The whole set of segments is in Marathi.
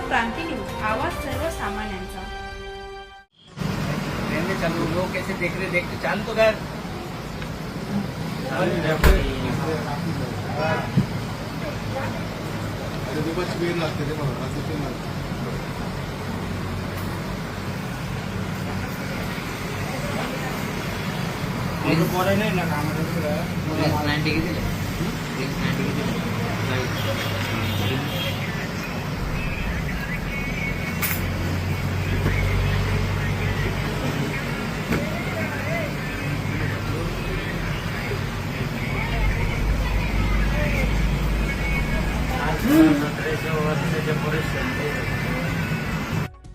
क्रांती न्यूज, आवाज सर्वसामान्यांचा। चालू लोग कैसे देख रहे, देखते चालू तो कर नहीं ना काम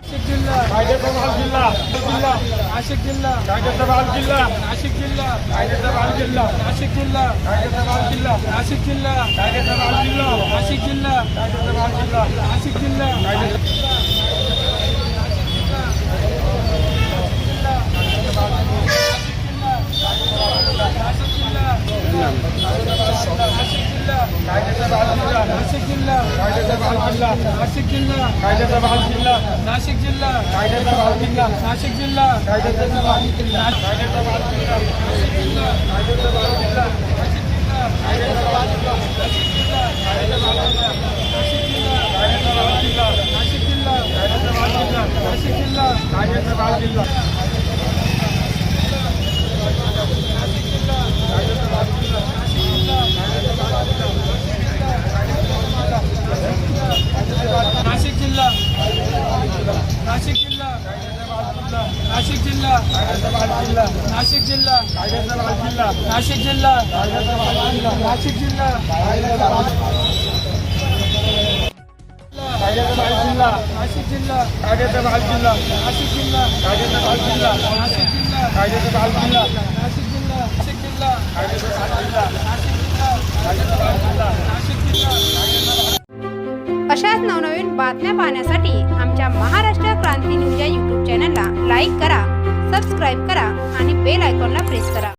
नाशिक जिल्हा कायदेसभाल जिल्हा नाशिक जिल्हा कायदेसभाल जिल्हा नाशिक जिल्हा कायदेसभाल जिल्हा नाशिक जिल्हा कायदेसभाल जिल्हा नाशिक जिल्हा कायदेसभाल जिल्हा नाशिक जिल्हा नाशिक जिल्हा कायदेसभाल जिल्हा नाशिक जिल्हा कायदेसभाल जिल्हा नाशिक जिल्हा कायदेसभाल जिल्हा नाशिक जिल्हा कायदेसभाल जिल्हा कायदेसभाल जिल्हा नाशिक जिल्हा कायदेसभाल जिल्हा नाशिक जिल्हा कायदेसभाल जिल्हा नाशिक जिल्हा कायदेसभाल जिल्हा नाशिक जिल्हा कायदेसभाल जिल्हा नाशिक जिल्हा कायदेसभाल जिल्हा नाशिक जिल्हा कायदेसभाल जिल्हा नाशिक जिल्हा नाशिक जिल्हा नाशिक जिल्हा नाशिक जिल्हा नाशिक जिल्हा नाशिक जिल्हा कायदेसभाल जिल्हा नाशिक जिल्हा कायदेसभाल जिल्हा नाशिक जिल्हा कायदेसभाल जिल्हा नाशिक जिल्हा कायदेसभाल जिल्हा नाशिक जिल्हा नाशिक जिल्हा कायदेसभाल जिल्हा नाशिक जिल्हा कायदेसभाल जिल्हा नाशिक जिल्हा अशाच नवनवीन बातम्या पाहण्यासाठी आमच्या महाराष्ट्र क्रांती न्यूज या यूट्यूब चॅनलला लाईक करा, सबस्क्राईब करा आणि बेल आयकॉनला प्रेस करा।